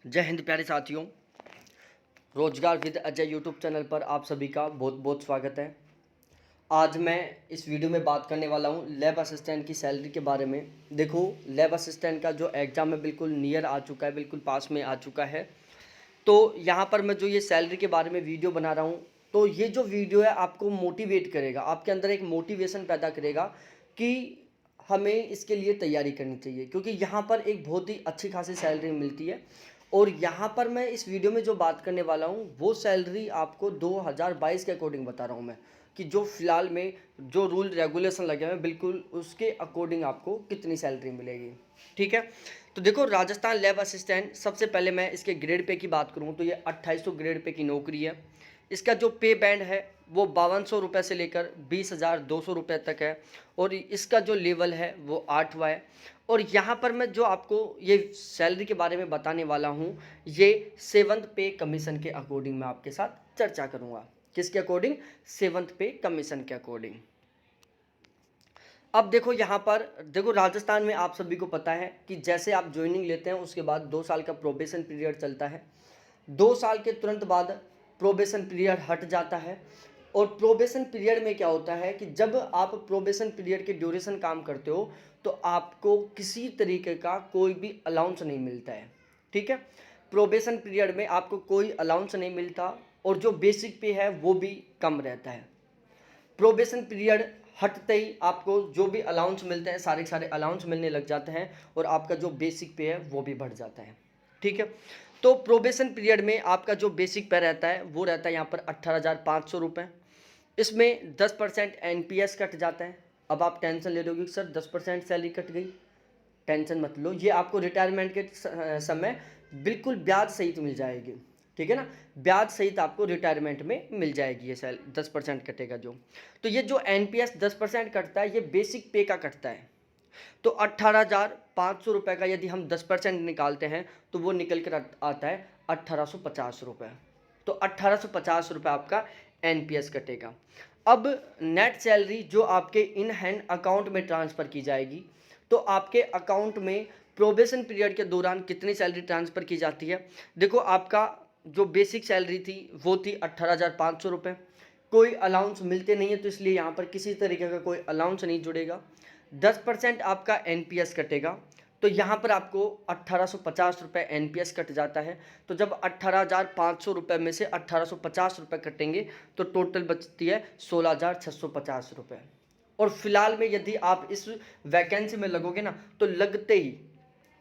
जय हिंद प्यारे साथियों। रोजगार विद अजय यूट्यूब चैनल पर आप सभी का बहुत बहुत स्वागत है। आज मैं इस वीडियो में बात करने वाला हूं लैब असिस्टेंट की सैलरी के बारे में। देखो, लैब असिस्टेंट का जो एग्ज़ाम है बिल्कुल नियर आ चुका है, बिल्कुल पास में आ चुका है। तो यहाँ पर मैं जो ये सैलरी के बारे में वीडियो बना रहा हूँ, तो ये जो वीडियो है आपको मोटिवेट करेगा, आपके अंदर एक मोटिवेशन पैदा करेगा कि हमें इसके लिए तैयारी करनी चाहिए, क्योंकि यहाँ पर एक बहुत ही अच्छी खासी सैलरी मिलती है। और यहाँ पर मैं इस वीडियो में जो बात करने वाला हूँ वो सैलरी आपको 2022 के अकॉर्डिंग बता रहा हूँ मैं, कि जो फिलहाल में जो रूल रेगुलेशन लगे हुए हैं बिल्कुल उसके अकॉर्डिंग आपको कितनी सैलरी मिलेगी। ठीक है, तो देखो, राजस्थान लैब असिस्टेंट, सबसे पहले मैं इसके ग्रेड पे की बात करूँ तो ये 2800 ग्रेड पे की नौकरी है। इसका जो पे बैंड है वो 5200 रुपये से लेकर 20,200 रुपये तक है, और इसका जो लेवल है वो 8वां है। और यहाँ पर मैं जो आपको ये सैलरी के बारे में बताने वाला हूँ, ये 7th पे कमीशन के अकॉर्डिंग मैं आपके साथ चर्चा करूँगा। किसके अकॉर्डिंग? 7th पे कमीशन के अकॉर्डिंग। अब देखो, यहाँ पर देखो, राजस्थान में आप सभी को पता है कि जैसे आप ज्वाइनिंग लेते हैं उसके बाद 2 साल का प्रोबेशन पीरियड चलता है। 2 साल के तुरंत बाद प्रोबेशन पीरियड हट जाता है। और प्रोबेशन पीरियड में क्या होता है कि जब आप प्रोबेशन पीरियड के ड्यूरेशन काम करते हो तो आपको किसी तरीके का कोई भी अलाउंस नहीं मिलता है। ठीक है, प्रोबेशन पीरियड में आपको कोई अलाउंस नहीं मिलता, और जो बेसिक पे है वो भी कम रहता है। प्रोबेशन पीरियड हटते ही आपको जो भी अलाउंस मिलते हैं सारे के सारे अलाउंस मिलने लग जाते हैं, और आपका जो बेसिक पे है वो भी बढ़ जाता है। ठीक है, तो प्रोबेशन पीरियड में आपका जो बेसिक पे रहता है वो रहता है यहाँ पर 18,500 रुपये। इसमें 10% NPS कट जाता है। अब आप टेंशन ले रहे हो कि सर 10% सैलरी कट गई। टेंशन मत लो, ये आपको रिटायरमेंट के समय बिल्कुल ब्याज सहित मिल जाएगी। ठीक है ना, ब्याज सहित आपको रिटायरमेंट में मिल जाएगी ये 10% कटेगा जो। तो ये जो NPS 10% कटता है ये बेसिक पे का कटता है। तो 18,500 रुपये का यदि हम 10% निकालते हैं तो वो निकल कर आता है 1850 रुपये। तो 1850 रुपये आपका NPS कटेगा। अब नेट सैलरी जो आपके इन हैंड अकाउंट में ट्रांसफ़र की जाएगी, तो आपके अकाउंट में प्रोबेशन पीरियड के दौरान कितनी सैलरी ट्रांसफ़र की जाती है। देखो, आपका जो बेसिक सैलरी थी वो थी 18,500 रुपये। कोई अलाउंस मिलते नहीं है तो इसलिए यहाँ पर किसी तरीके का कोई अलाउंस नहीं जुड़ेगा। 10% आपका NPS कटेगा, तो यहाँ पर आपको 1850 रुपये NPS कट जाता है। तो जब 18,500 रुपये में से 1850 रुपये कटेंगे तो टोटल बचती है 16,650 रुपये। और फिलहाल में यदि आप इस वैकेंसी में लगोगे ना तो लगते ही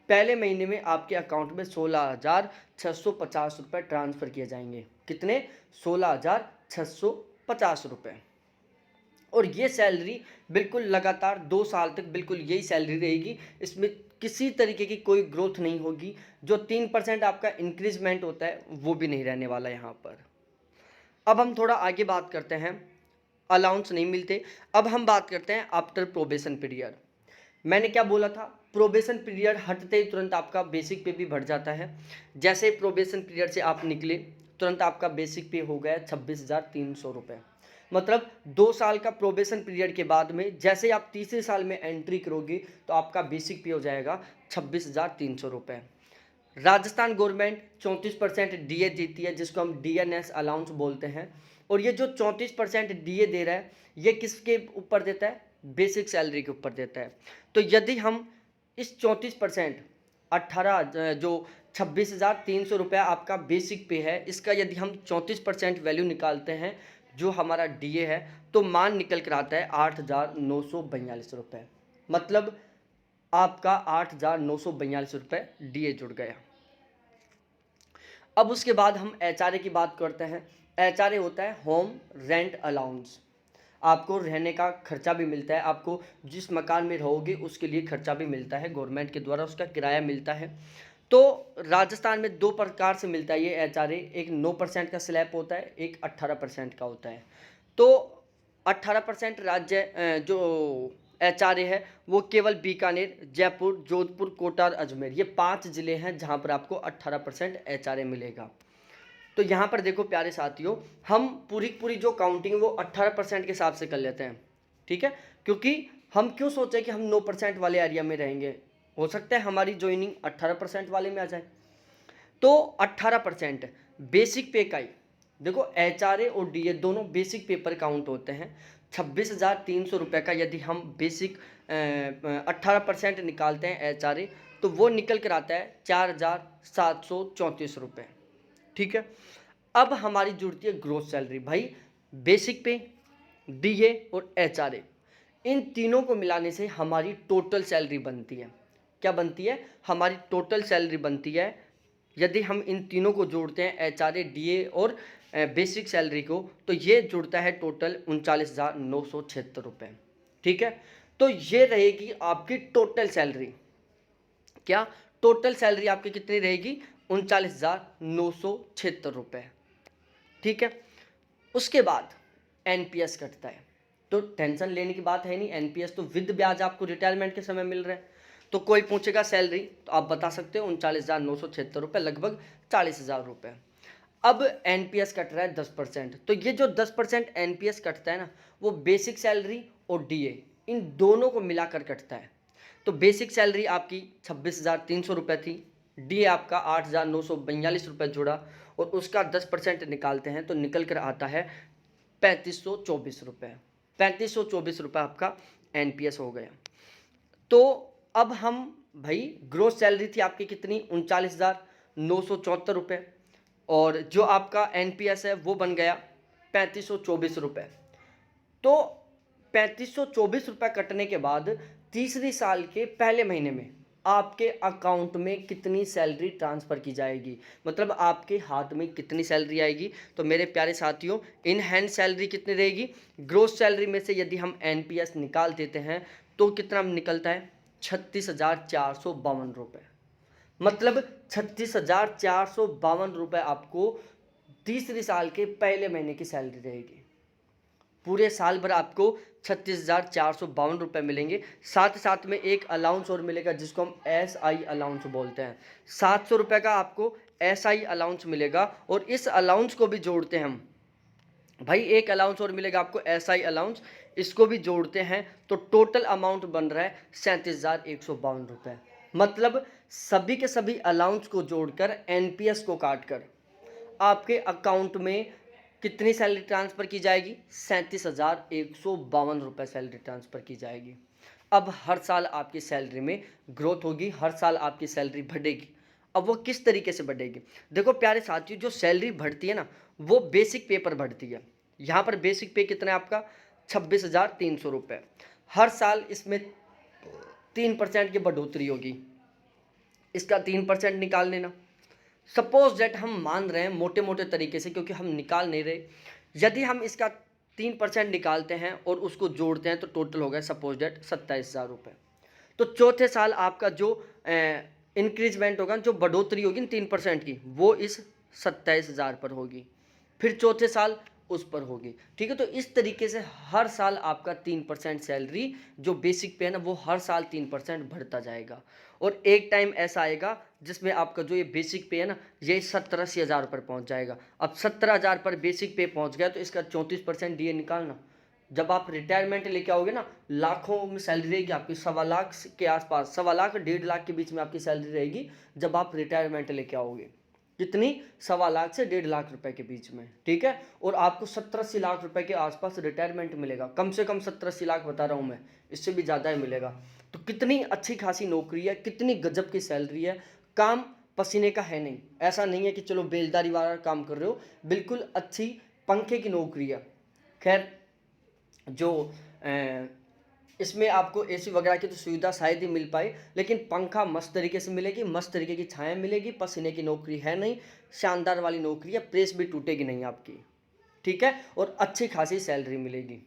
पहले महीने में आपके अकाउंट में 16,650 रुपये ट्रांसफ़र किए जाएंगे। कितने? 16,650 रुपये। और ये सैलरी बिल्कुल लगातार 2 साल तक बिल्कुल यही सैलरी रहेगी। इसमें किसी तरीके की कोई ग्रोथ नहीं होगी। जो 3% आपका इंक्रीजमेंट होता है वो भी नहीं रहने वाला यहाँ पर। अब हम थोड़ा आगे बात करते हैं, अलाउंस नहीं मिलते। अब हम बात करते हैं आफ्टर प्रोबेशन पीरियड। मैंने क्या बोला था? प्रोबेशन पीरियड हटते ही तुरंत आपका बेसिक पे भी बढ़ जाता है। जैसे प्रोबेशन पीरियड से आप निकले तुरंत आपका बेसिक पे हो गया 26,300 रुपये। मतलब 2 साल का प्रोबेशन पीरियड के बाद में जैसे आप तीसरे साल में एंट्री करोगे तो आपका बेसिक पे हो जाएगा 26,300 रुपये। राजस्थान गवर्नमेंट 34% DA देती है, जिसको हम DNS अलाउंस बोलते हैं। और ये जो 34% DA दे रहा है ये किसके ऊपर देता है? बेसिक सैलरी के ऊपर देता है। तो यदि हम इस 34% 18 जो 26,300 रुपया आपका बेसिक पे है, इसका यदि हम 34% वैल्यू निकालते हैं जो हमारा DA है, तो मान निकल कर आता है 8,942 रुपये। मतलब आपका 8,942 रुपये DA जुड़ गया। अब उसके बाद हम HRA की बात करते हैं। HRA होता है होम रेंट अलाउंस। आपको रहने का खर्चा भी मिलता है, आपको जिस मकान में रहोगे उसके लिए खर्चा भी मिलता है, गवर्नमेंट के द्वारा उसका किराया मिलता है। तो राजस्थान में 2 प्रकार से मिलता है ये HRA। एक 9% का स्लैब होता है, एक 18% का होता है। तो 18% राज्य जो HRA है वो केवल बीकानेर, जयपुर, जोधपुर, कोटा और अजमेर, ये 5 ज़िले हैं जहाँ पर आपको 18% HRA मिलेगा। तो यहाँ पर देखो प्यारे साथियों, हम पूरी जो काउंटिंग वो 18% के हिसाब से कर लेते हैं। ठीक है, क्योंकि हम क्यों सोचें कि हम 9% वाले एरिया में रहेंगे, हो सकता है हमारी ज्वाइनिंग 18% वाले में आ जाए। तो 18% बेसिक पे का ही, देखो HRA और DA दोनों बेसिक पे पर काउंट होते हैं। 26,300 रुपये का यदि हम बेसिक 18% निकालते हैं HRA, तो वो निकल कर आता है 4,734 रुपये। ठीक है, अब हमारी जुड़ती है ग्रोस सैलरी। भाई बेसिक पे, DA और HRA, इन तीनों को मिलाने से हमारी टोटल सैलरी बनती है। क्या बनती है? हमारी टोटल सैलरी बनती है, यदि हम इन तीनों को जोड़ते हैं HRA, DA और बेसिक सैलरी को, तो ये जुड़ता है टोटल 39,976 रुपये। ठीक है, तो ये रहेगी आपकी टोटल सैलरी। क्या टोटल सैलरी आपकी कितनी रहेगी? 39,976 रुपये। ठीक है, उसके बाद NPS कटता है, तो टेंशन लेने की बात है नहीं। NPS तो विद ब्याज आपको रिटायरमेंट के समय मिल रहा है। तो कोई पूछेगा सैलरी, तो आप बता सकते हो 39,976 रुपये, लगभग 40,000 रुपये। अब NPS कट रहा है 10%। तो ये जो 10% NPS कटता है ना, वो बेसिक सैलरी और DA इन दोनों को मिलाकर कटता है। तो बेसिक सैलरी आपकी 26,300 रुपये थी, DA आपका 8,942 रुपये जुड़ा, और उसका 10% निकालते हैं तो निकल कर आता है 3,524 रुपये। 3,524 रुपये आपका NPS हो गया। तो अब हम, भाई ग्रोस सैलरी थी आपकी कितनी? 39,974 रुपये, और जो आपका NPS है वो बन गया 3,524 रुपये। तो 3,524 रुपये कटने के बाद तीसरी साल के पहले महीने में आपके अकाउंट में कितनी सैलरी ट्रांसफ़र की जाएगी, मतलब आपके हाथ में कितनी सैलरी आएगी? तो मेरे प्यारे साथियों, इन हैंड सैलरी कितनी रहेगी? ग्रोस सैलरी में से यदि हम NPS निकाल देते हैं तो कितना निकलता है? 36,452 रुपये। मतलब 36,452 रुपये आपको तीसरी साल के पहले महीने की सैलरी रहेगी। पूरे साल भर आपको 36,452 रुपये मिलेंगे। साथ साथ में एक अलाउंस और मिलेगा जिसको हम SI अलाउंस बोलते हैं। 700 रुपये का आपको SI अलाउंस मिलेगा, और इस अलाउंस को भी जोड़ते हैं हम। भाई एक अलाउंस और मिलेगा आपको SI अलाउंस, इसको भी जोड़ते हैं तो टोटल अमाउंट बन रहा है 37,152 रुपये। मतलब सभी के सभी अलाउंस को जोड़कर NPS को काटकर आपके अकाउंट में कितनी सैलरी ट्रांसफ़र की जाएगी? 37,152 रुपये सैलरी ट्रांसफ़र की जाएगी। अब हर साल आपकी सैलरी में ग्रोथ होगी, हर साल आपकी सैलरी बढ़ेगी। अब वो किस तरीके से बढ़ेगी? देखो प्यारे साथियों, जो सैलरी बढ़ती है ना, वो बेसिक पे पर बढ़ती है। यहाँ पर बेसिक पे कितना है आपका? 26,300 रुपये। हर साल इसमें 3% की बढ़ोतरी होगी, इसका 3% निकाल लेना। सपोज दैट हम मान रहे हैं मोटे मोटे तरीके से, क्योंकि हम निकाल नहीं रहे, यदि हम इसका 3% निकालते हैं और उसको जोड़ते हैं तो टोटल हो गया सपोज दैट 27,000 रुपये। तो चौथे साल आपका जो इंक्रीजमेंट होगा, जो बढ़ोतरी होगी 3% की, वो इस 27,000 पर होगी, फिर चौथे साल उस पर होगी। ठीक है, तो इस तरीके से हर साल आपका 3% सैलरी जो बेसिक पे है ना, वो हर साल 3% बढ़ता जाएगा। और एक टाइम ऐसा आएगा जिसमें आपका जो ये बेसिक पे है ना, ये 70-80 हज़ार पर पहुँच जाएगा। अब 70,000 पर बेसिक पे पहुँच गया तो इसका 34% DA निकालना। जब आप रिटायरमेंट लेके आओगे ना, लाखों में सैलरी रहेगी आपकी, 1.25 लाख के आसपास, 1.25 लाख 1.5 लाख के बीच में आपकी सैलरी रहेगी जब आप रिटायरमेंट लेके आओगे। कितनी? 1.25 लाख से 1.5 लाख रुपए के बीच में। ठीक है, और आपको 70-80 लाख रुपए के आसपास रिटायरमेंट मिलेगा, कम से कम 70-80 लाख बता रहा हूँ मैं, इससे भी ज़्यादा ही मिलेगा। तो कितनी अच्छी खासी नौकरी है, कितनी गजब की सैलरी है। काम पसीने का है नहीं, ऐसा नहीं है कि चलो बेलदारी वाला काम कर रहे हो, बिल्कुल अच्छी पंखे की नौकरी है। खैर, जो इसमें आपको AC वगैरह की तो सुविधा शायद ही मिल पाए, लेकिन पंखा मस्त तरीके से मिलेगी, मस्त तरीके की छाया मिलेगी, पसीने की नौकरी है नहीं, शानदार वाली नौकरी है, प्रेस भी टूटेगी नहीं आपकी। ठीक है, और अच्छी खासी सैलरी मिलेगी।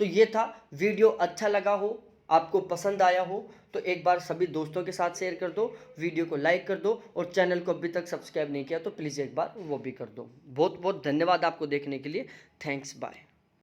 तो ये था वीडियो, अच्छा लगा हो, आपको पसंद आया हो तो एक बार सभी दोस्तों के साथ शेयर कर दो, वीडियो को लाइक कर दो, और चैनल को अभी तक सब्सक्राइब नहीं किया तो प्लीज़ एक बार वो भी कर दो। बहुत बहुत धन्यवाद आपको देखने के लिए। Thanks, bye.